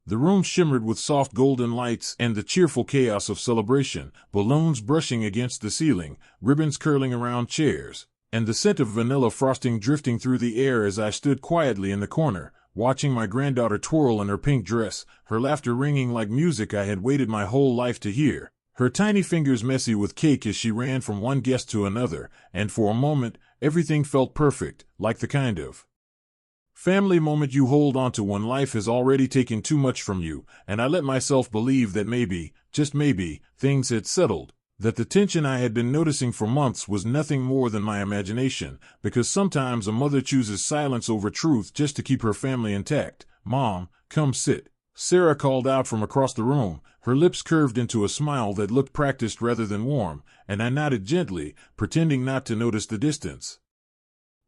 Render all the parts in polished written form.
The room shimmered with soft golden lights and the cheerful chaos of celebration, balloons brushing against the ceiling, ribbons curling around chairs, and the scent of vanilla frosting drifting through the air as I stood quietly in the corner, watching my granddaughter twirl in her pink dress, her laughter ringing like music I had waited my whole life to hear, her tiny fingers messy with cake as she ran from one guest to another, and for a moment, everything felt perfect, like the kind of family moment you hold on to when life has already taken too much from you, and I let myself believe that maybe, just maybe, things had settled, that the tension I had been noticing for months was nothing more than my imagination, because sometimes a mother chooses silence over truth just to keep her family intact. "Mom, come sit," Sarah called out from across the room, her lips curved into a smile that looked practiced rather than warm, and I nodded gently, pretending not to notice the distance.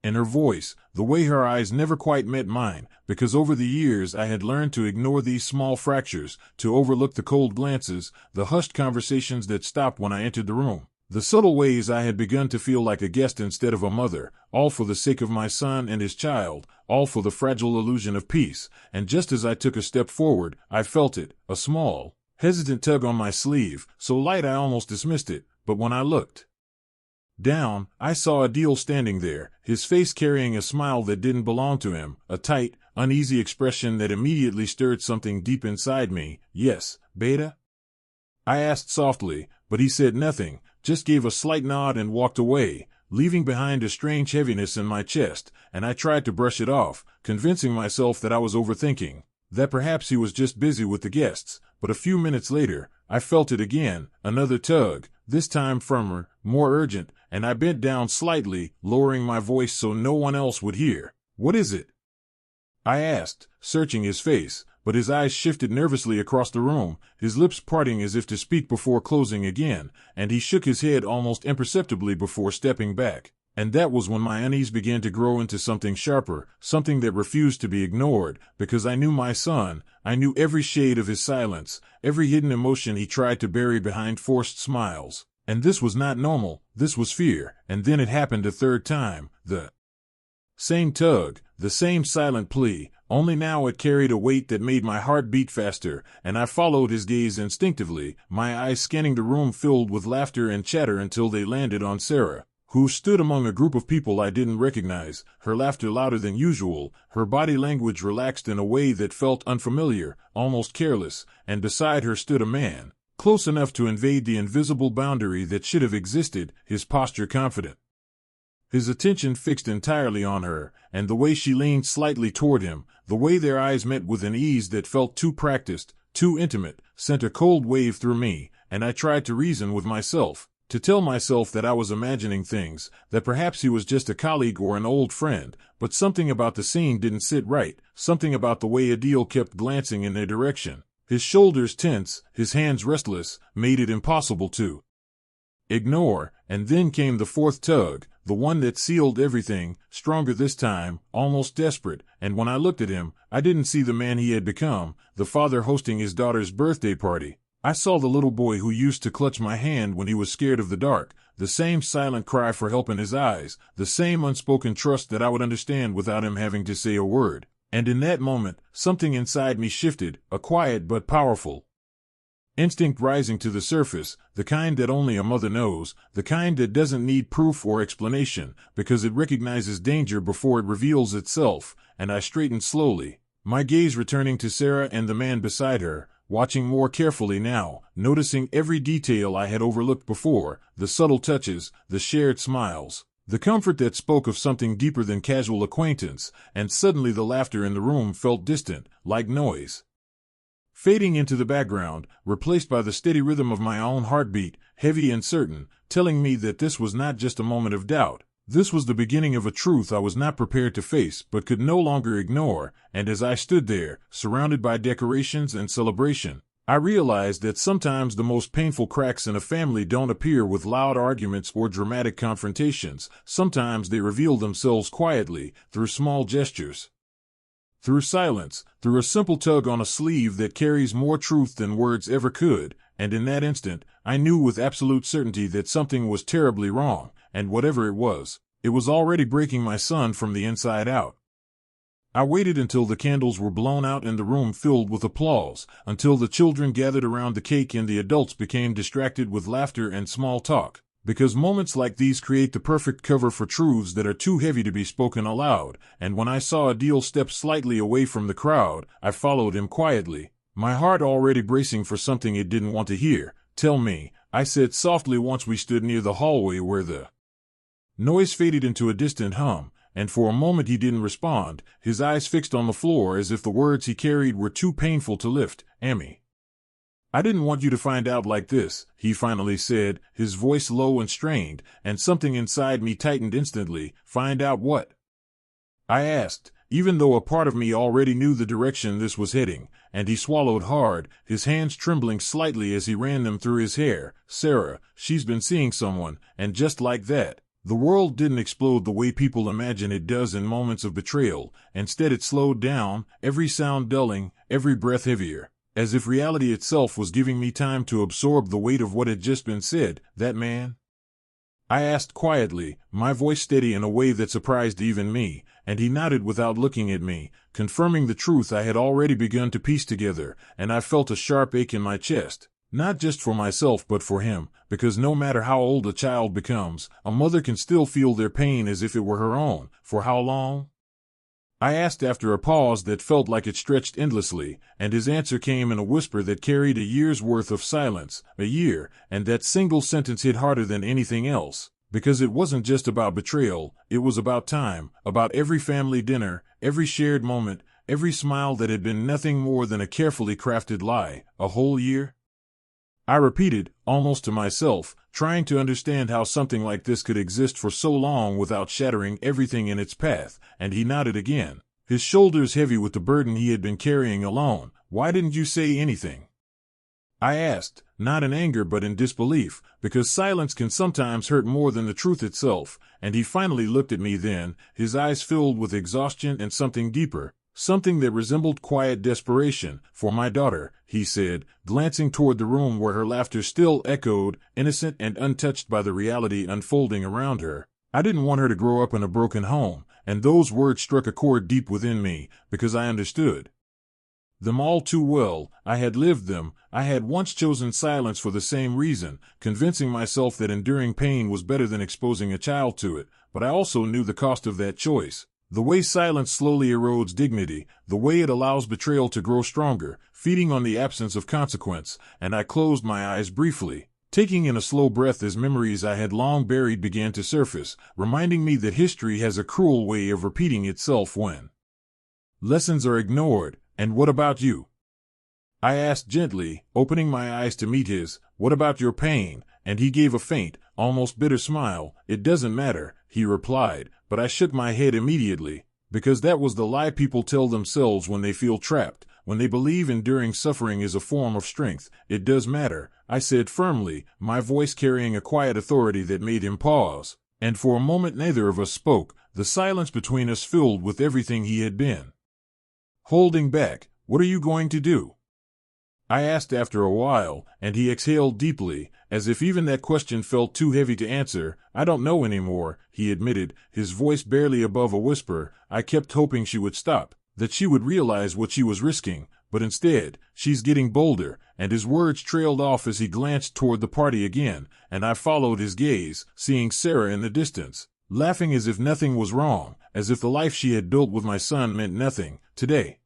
And her voice, the way her eyes never quite met mine, because over the years I had learned to ignore these small fractures, to overlook the cold glances, the hushed conversations that stopped when I entered the room, the subtle ways I had begun to feel like a guest instead of a mother, all for the sake of my son and his child, all for the fragile illusion of peace, and just as I took a step forward, I felt it, a small, hesitant tug on my sleeve, so light I almost dismissed it, but when I looked down, I saw Adil standing there, his face carrying a smile that didn't belong to him, a tight, uneasy expression that immediately stirred something deep inside me. "Yes, Beta?" I asked softly, but he said nothing, just gave a slight nod and walked away, leaving behind a strange heaviness in my chest, and I tried to brush it off, convincing myself that I was overthinking, that perhaps he was just busy with the guests, but a few minutes later, I felt it again, another tug, this time firmer, more urgent, and I bent down slightly, lowering my voice so no one else would hear. "What is it?" I asked, searching his face, but his eyes shifted nervously across the room, his lips parting as if to speak before closing again, and he shook his head almost imperceptibly before stepping back. And that was when my unease began to grow into something sharper, something that refused to be ignored, because I knew my son, I knew every shade of his silence, every hidden emotion he tried to bury behind forced smiles. And this was not normal, this was fear, and then it happened a third time, the same tug, the same silent plea, only now it carried a weight that made my heart beat faster, and I followed his gaze instinctively, my eyes scanning the room filled with laughter and chatter until they landed on Sarah, who stood among a group of people I didn't recognize, her laughter louder than usual, her body language relaxed in a way that felt unfamiliar, almost careless, and beside her stood a man, close enough to invade the invisible boundary that should have existed, his posture confident, his attention fixed entirely on her, and the way she leaned slightly toward him, the way their eyes met with an ease that felt too practiced, too intimate, sent a cold wave through me, and I tried to reason with myself, to tell myself that I was imagining things, that perhaps he was just a colleague or an old friend, but something about the scene didn't sit right, something about the way Adil kept glancing in their direction, his shoulders tense, his hands restless, made it impossible to ignore. And then came the fourth tug, the one that sealed everything, stronger this time, almost desperate, and when I looked at him, I didn't see the man he had become, the father hosting his daughter's birthday party. I saw the little boy who used to clutch my hand when he was scared of the dark, the same silent cry for help in his eyes, the same unspoken trust that I would understand without him having to say a word. And in that moment, something inside me shifted, a quiet but powerful instinct rising to the surface, the kind that only a mother knows, the kind that doesn't need proof or explanation, because it recognizes danger before it reveals itself, and I straightened slowly, my gaze returning to Sarah and the man beside her, watching more carefully now, noticing every detail I had overlooked before, the subtle touches, the shared smiles, the comfort that spoke of something deeper than casual acquaintance, and suddenly the laughter in the room felt distant, like noise, fading into the background, replaced by the steady rhythm of my own heartbeat, heavy and certain, telling me that this was not just a moment of doubt. This was the beginning of a truth I was not prepared to face but could no longer ignore, and as I stood there, surrounded by decorations and celebration, I realized that sometimes the most painful cracks in a family don't appear with loud arguments or dramatic confrontations. Sometimes they reveal themselves quietly, through small gestures, through silence, through a simple tug on a sleeve that carries more truth than words ever could, and in that instant, I knew with absolute certainty that something was terribly wrong, and whatever it was already breaking my son from the inside out. I waited until the candles were blown out and the room filled with applause, until the children gathered around the cake and the adults became distracted with laughter and small talk. Because moments like these create the perfect cover for truths that are too heavy to be spoken aloud, and when I saw Adil step slightly away from the crowd, I followed him quietly, my heart already bracing for something it didn't want to hear. "Tell me," I said softly once we stood near the hallway where the noise faded into a distant hum, and for a moment he didn't respond, his eyes fixed on the floor as if the words he carried were too painful to lift. "Amy, I didn't want you to find out like this," he finally said, his voice low and strained, and something inside me tightened instantly. "Find out what?" I asked, even though a part of me already knew the direction this was heading, and he swallowed hard, his hands trembling slightly as he ran them through his hair. "Sarah, she's been seeing someone," and just like that, the world didn't explode the way people imagine it does in moments of betrayal. Instead it slowed down, every sound dulling, every breath heavier, as if reality itself was giving me time to absorb the weight of what had just been said. "That man?" I asked quietly, my voice steady in a way that surprised even me, and he nodded without looking at me, confirming the truth I had already begun to piece together, and I felt a sharp ache in my chest. Not just for myself but for him, because no matter how old a child becomes, a mother can still feel their pain as if it were her own. "For how long?" I asked after a pause that felt like it stretched endlessly, and his answer came in a whisper that carried a year's worth of silence. A year, and that single sentence hit harder than anything else. Because it wasn't just about betrayal, it was about time, about every family dinner, every shared moment, every smile that had been nothing more than a carefully crafted lie. "A whole year?" I repeated, almost to myself, trying to understand how something like this could exist for so long without shattering everything in its path, and he nodded again, his shoulders heavy with the burden he had been carrying alone. "Why didn't you say anything?" I asked, not in anger but in disbelief, because silence can sometimes hurt more than the truth itself, and he finally looked at me then, his eyes filled with exhaustion and something deeper. Something that resembled quiet desperation. "For my daughter," he said, glancing toward the room where her laughter still echoed, innocent and untouched by the reality unfolding around her. "I didn't want her to grow up in a broken home," and those words struck a chord deep within me, because I understood them all too well. I had lived them. I had once chosen silence for the same reason, convincing myself that enduring pain was better than exposing a child to it, but I also knew the cost of that choice. The way silence slowly erodes dignity, the way it allows betrayal to grow stronger, feeding on the absence of consequence, and I closed my eyes briefly, taking in a slow breath as memories I had long buried began to surface, reminding me that history has a cruel way of repeating itself when lessons are ignored. "And what about you?" I asked gently, opening my eyes to meet his. "What about your pain?" And he gave a faint, almost bitter smile. "It doesn't matter," he replied, but I shook my head immediately, because that was the lie people tell themselves when they feel trapped, when they believe enduring suffering is a form of strength. "It does matter," I said firmly, my voice carrying a quiet authority that made him pause, and for a moment neither of us spoke, the silence between us filled with everything he had been holding back. "What are you going to do?" I asked after a while, and he exhaled deeply, as if even that question felt too heavy to answer. "I don't know anymore," he admitted, his voice barely above a whisper. I kept hoping she would stop, that she would realize what she was risking, but instead, "She's getting bolder," and his words trailed off as he glanced toward the party again, and I followed his gaze, seeing Sarah in the distance, laughing as if nothing was wrong, as if the life she had built with my son meant nothing. "Today,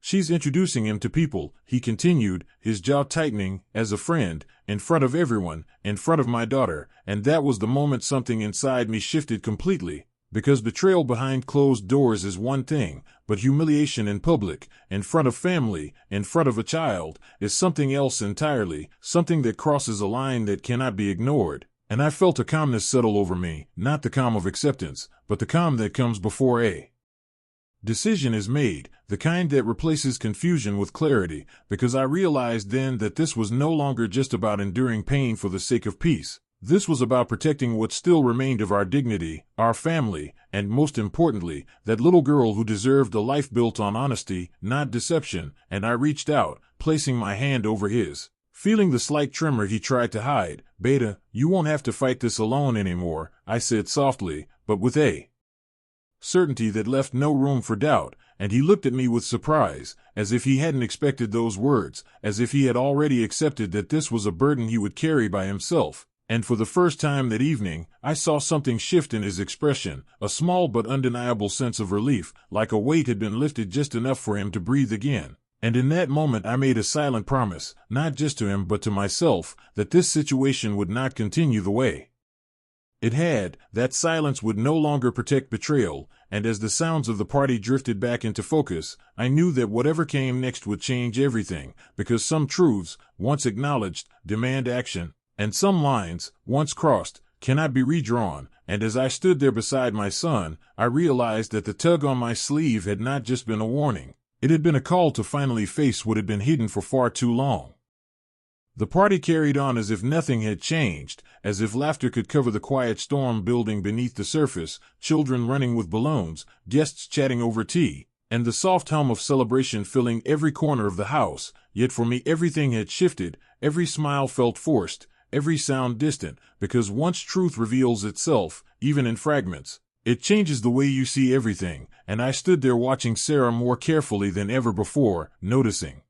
she's introducing him to people," he continued, his jaw tightening, "as a friend, in front of everyone, in front of my daughter," and that was the moment something inside me shifted completely, because betrayal behind closed doors is one thing, but humiliation in public, in front of family, in front of a child, is something else entirely, something that crosses a line that cannot be ignored. And I felt a calmness settle over me, not the calm of acceptance, but the calm that comes before a decision is made, the kind that replaces confusion with clarity, because I realized then that this was no longer just about enduring pain for the sake of peace. This was about protecting what still remained of our dignity, our family, and most importantly, that little girl who deserved a life built on honesty, not deception, and I reached out, placing my hand over his. Feeling the slight tremor he tried to hide. "Beta, you won't have to fight this alone anymore," I said softly, but with a certainty that left no room for doubt, and he looked at me with surprise, as if he hadn't expected those words, as if he had already accepted that this was a burden he would carry by himself. And for the first time that evening, I saw something shift in his expression, a small but undeniable sense of relief, like a weight had been lifted just enough for him to breathe again. And in that moment I made a silent promise, not just to him but to myself, that this situation would not continue the way it had. That silence would no longer protect betrayal, and as the sounds of the party drifted back into focus, I knew that whatever came next would change everything, because some truths, once acknowledged, demand action, and some lines, once crossed, cannot be redrawn. And as I stood there beside my son, I realized that the tug on my sleeve had not just been a warning. It had been a call to finally face what had been hidden for far too long. The party carried on as if nothing had changed, as if laughter could cover the quiet storm building beneath the surface, children running with balloons, guests chatting over tea, and the soft hum of celebration filling every corner of the house. Yet for me everything had shifted, every smile felt forced, every sound distant, because once truth reveals itself, even in fragments, it changes the way you see everything. And I stood there watching Sarah more carefully than ever before, noticing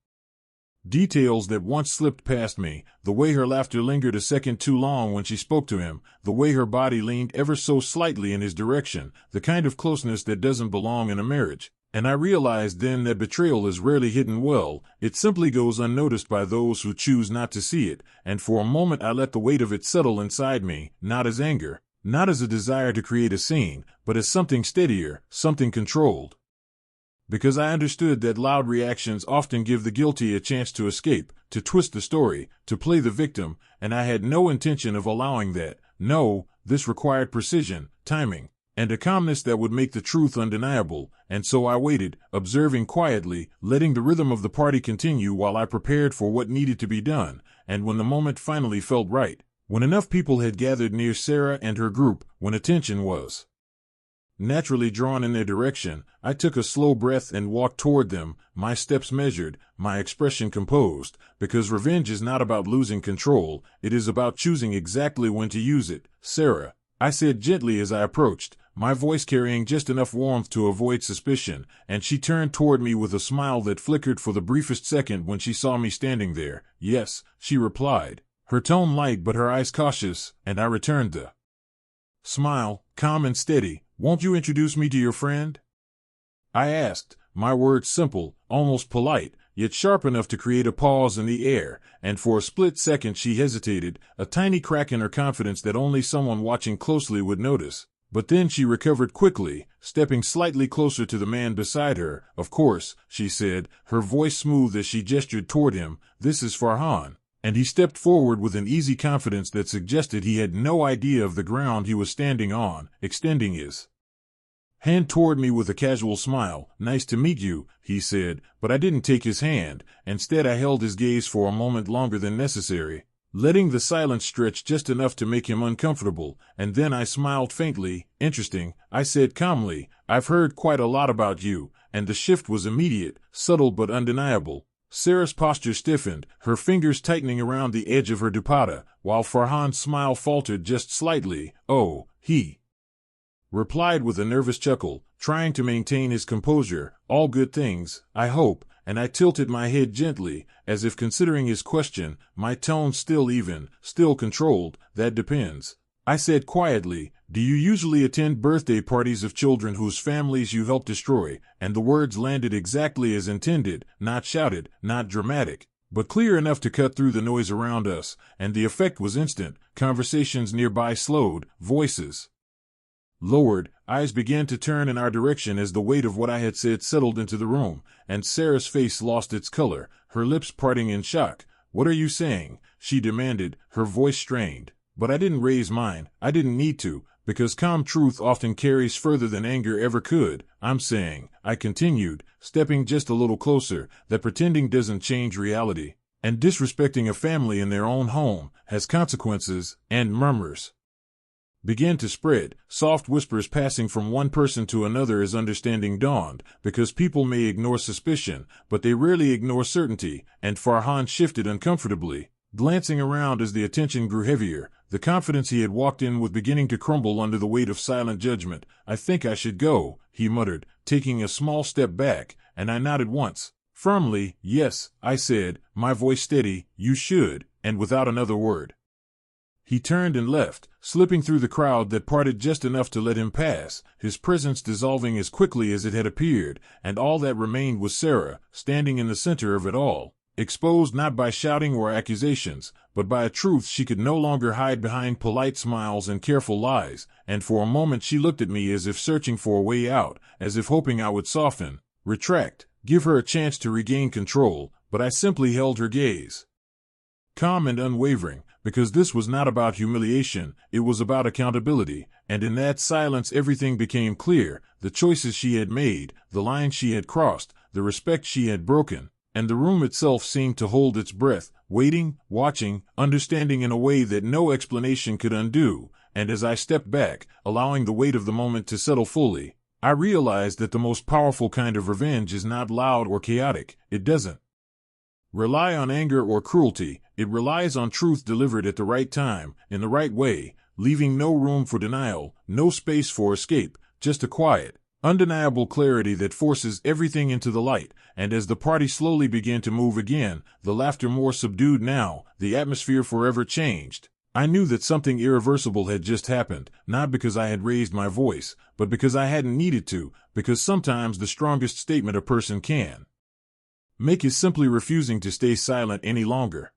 details that once slipped past me, the way her laughter lingered a second too long when she spoke to him, the way her body leaned ever so slightly in his direction, the kind of closeness that doesn't belong in a marriage. And I realized then that betrayal is rarely hidden well, it simply goes unnoticed by those who choose not to see it, and for a moment I let the weight of it settle inside me, not as anger, not as a desire to create a scene, but as something steadier, something controlled. Because I understood that loud reactions often give the guilty a chance to escape, to twist the story, to play the victim, and I had no intention of allowing that. No, this required precision, timing, and a calmness that would make the truth undeniable, and so I waited, observing quietly, letting the rhythm of the party continue while I prepared for what needed to be done. And when the moment finally felt right, when enough people had gathered near Sarah and her group, when attention was naturally drawn in their direction, I took a slow breath and walked toward them, my steps measured, my expression composed, because revenge is not about losing control, it is about choosing exactly when to use it. "Sarah," I said gently as I approached, my voice carrying just enough warmth to avoid suspicion, and she turned toward me with a smile that flickered for the briefest second when she saw me standing there. "Yes," she replied, her tone light but her eyes cautious, and I returned the smile, calm and steady. "Won't you introduce me to your friend?" I asked, my words simple, almost polite, yet sharp enough to create a pause in the air, and for a split second she hesitated, a tiny crack in her confidence that only someone watching closely would notice. But then she recovered quickly, stepping slightly closer to the man beside her. "Of course," she said, her voice smooth as she gestured toward him, "this is Farhan." And he stepped forward with an easy confidence that suggested he had no idea of the ground he was standing on, extending his hand toward me with a casual smile. "Nice to meet you," he said, but I didn't take his hand. Instead I held his gaze for a moment longer than necessary, letting the silence stretch just enough to make him uncomfortable, and then I smiled faintly. "Interesting," I said calmly, "I've heard quite a lot about you," and the shift was immediate, subtle but undeniable. Sarah's posture stiffened, her fingers tightening around the edge of her dupatta, while Farhan's smile faltered just slightly. "Oh," he replied with a nervous chuckle, trying to maintain his composure. "All good things, I hope," and I tilted my head gently, as if considering his question, my tone still even, still controlled. "That depends," I said quietly. "Do you usually attend birthday parties of children whose families you helped destroy?" And the words landed exactly as intended, not shouted, not dramatic, but clear enough to cut through the noise around us, and the effect was instant. Conversations nearby slowed, voices lowered, eyes began to turn in our direction as the weight of what I had said settled into the room, and Sarah's face lost its color, her lips parting in shock. "What are you saying?" she demanded, her voice strained. But I didn't raise mine. I didn't need to, because calm truth often carries further than anger ever could. "I'm saying," I continued, stepping just a little closer, "that pretending doesn't change reality, and disrespecting a family in their own home has consequences." And murmurs began to spread, soft whispers passing from one person to another as understanding dawned, because people may ignore suspicion, but they rarely ignore certainty. And Farhan shifted uncomfortably, glancing around as the attention grew heavier, The confidence he had walked in was beginning to crumble under the weight of silent judgment. "I think I should go," he muttered, taking a small step back, and I nodded once. Firmly, "Yes," I said, my voice steady, "you should," and without another word. He turned and left, slipping through the crowd that parted just enough to let him pass, his presence dissolving as quickly as it had appeared, and all that remained was Sarah, standing in the center of it all, exposed not by shouting or accusations, but by a truth she could no longer hide behind polite smiles and careful lies, and for a moment she looked at me as if searching for a way out, as if hoping I would soften, retract, give her a chance to regain control, but I simply held her gaze. Calm and unwavering, because this was not about humiliation, it was about accountability, and in that silence everything became clear, the choices she had made, the lines she had crossed, the respect she had broken, and the room itself seemed to hold its breath, waiting, watching, understanding in a way that no explanation could undo, and as I stepped back, allowing the weight of the moment to settle fully, I realized that the most powerful kind of revenge is not loud or chaotic. It doesn't rely on anger or cruelty. It relies on truth delivered at the right time, in the right way, leaving no room for denial, no space for escape, just a quiet, undeniable clarity that forces everything into the light. And as the party slowly began to move again, the laughter more subdued now, the atmosphere forever changed. I knew that something irreversible had just happened, not because I had raised my voice, but because I hadn't needed to, because sometimes the strongest statement a person can make is simply refusing to stay silent any longer.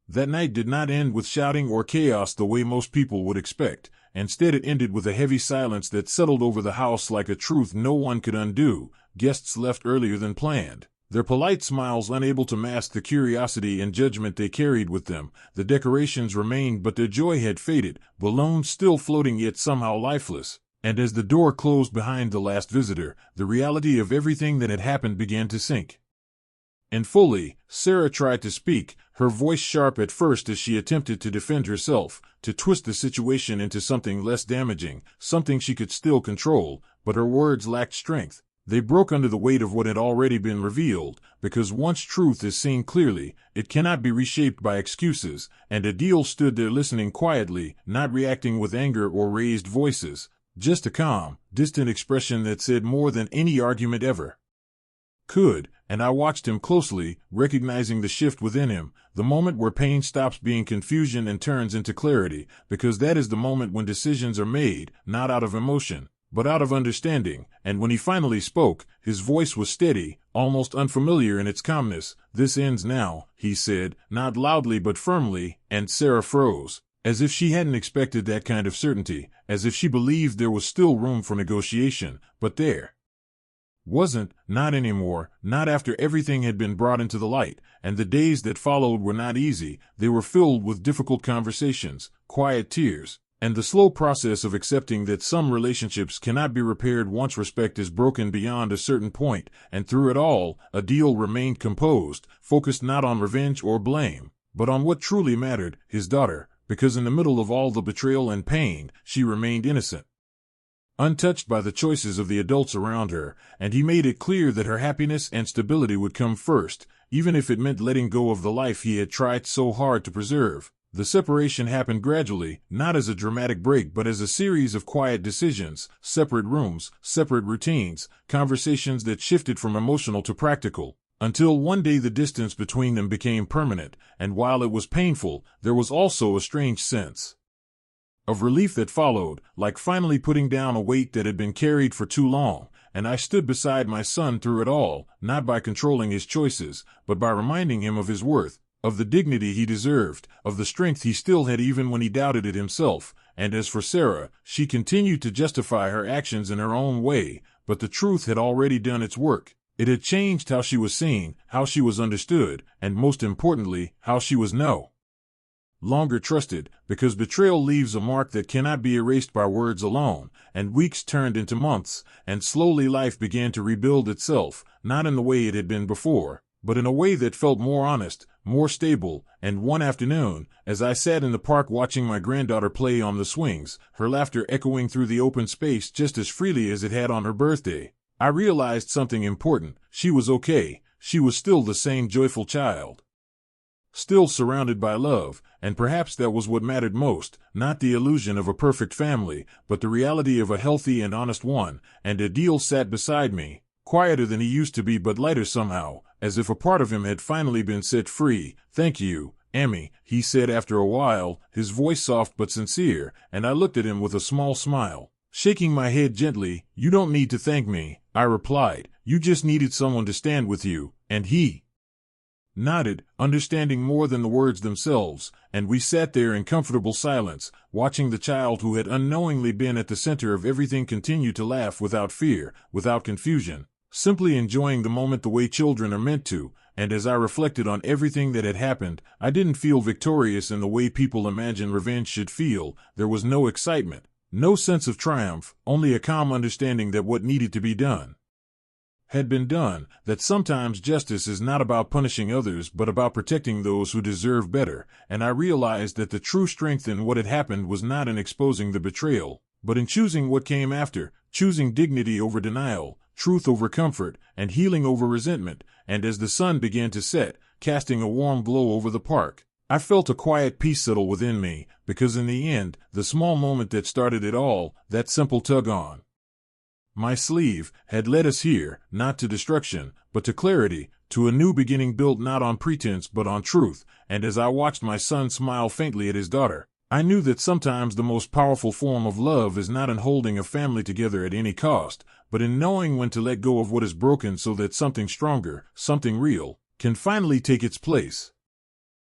That night did not end with shouting or chaos the way most people would expect. Instead, it ended with a heavy silence that settled over the house like a truth no one could undo. Guests left earlier than planned, their polite smiles unable to mask the curiosity and judgment they carried with them. The decorations remained, but their joy had faded, balloons still floating yet somehow lifeless. And as the door closed behind the last visitor, the reality of everything that had happened began to sink. And fully, Sarah tried to speak, her voice sharp at first as she attempted to defend herself, to twist the situation into something less damaging, something she could still control, but her words lacked strength. They broke under the weight of what had already been revealed, because once truth is seen clearly, it cannot be reshaped by excuses, and Adil stood there listening quietly, not reacting with anger or raised voices, just a calm, distant expression that said more than any argument ever could. And I watched him closely, recognizing the shift within him, the moment where pain stops being confusion and turns into clarity, because that is the moment when decisions are made, not out of emotion, but out of understanding. And when he finally spoke, his voice was steady, almost unfamiliar in its calmness. "This ends now," he said, not loudly but firmly, and Sarah froze, as if she hadn't expected that kind of certainty, as if she believed there was still room for negotiation, but there wasn't, not anymore, not after everything had been brought into the light, and the days that followed were not easy. They were filled with difficult conversations, quiet tears, and the slow process of accepting that some relationships cannot be repaired once respect is broken beyond a certain point. And through it all, Adil remained composed, focused not on revenge or blame, but on what truly mattered, his daughter, because in the middle of all the betrayal and pain, she remained innocent, untouched by the choices of the adults around her, and he made it clear that her happiness and stability would come first, even if it meant letting go of the life he had tried so hard to preserve. The separation happened gradually, not as a dramatic break but as a series of quiet decisions, separate rooms, separate routines, conversations that shifted from emotional to practical, until one day the distance between them became permanent, and while it was painful, there was also a strange sense of relief that followed, like finally putting down a weight that had been carried for too long. And I stood beside my son through it all, not by controlling his choices, but by reminding him of his worth, of the dignity he deserved, of the strength he still had even when he doubted it himself. And as for Sarah, she continued to justify her actions in her own way, but the truth had already done its work. It had changed how she was seen, how she was understood, and most importantly, how she was no longer trusted, because betrayal leaves a mark that cannot be erased by words alone. And weeks turned into months, and slowly life began to rebuild itself, not in the way it had been before, but in a way that felt more honest, more stable. And one afternoon, as I sat in the park watching my granddaughter play on the swings, her laughter echoing through the open space just as freely as it had on her birthday, I realized something important. She was okay. She was still the same joyful child. still surrounded by love, and perhaps that was what mattered most, not the illusion of a perfect family, but the reality of a healthy and honest one. And Adil sat beside me, quieter than he used to be but lighter somehow, as if a part of him had finally been set free. "Thank you, Emmy," he said after a while, his voice soft but sincere, and I looked at him with a small smile. Shaking my head gently, "You don't need to thank me," I replied. "You just needed someone to stand with you," and he nodded, understanding more than the words themselves, and we sat there in comfortable silence, watching the child who had unknowingly been at the center of everything continue to laugh without fear, without confusion, simply enjoying the moment the way children are meant to. And as I reflected on everything that had happened, I didn't feel victorious in the way people imagine revenge should feel. There was no excitement, no sense of triumph, only a calm understanding that what needed to be done had been done, that sometimes justice is not about punishing others but about protecting those who deserve better. And I realized that the true strength in what had happened was not in exposing the betrayal, but in choosing what came after, choosing dignity over denial, truth over comfort, and healing over resentment. And as the sun began to set, casting a warm glow over the park, I felt a quiet peace settle within me, because in the end, the small moment that started it all, that simple tug on my sleeve, had led us here, not to destruction, but to clarity, to a new beginning built not on pretense but on truth. And as I watched my son smile faintly at his daughter, I knew that sometimes the most powerful form of love is not in holding a family together at any cost, but in knowing when to let go of what is broken so that something stronger, something real, can finally take its place.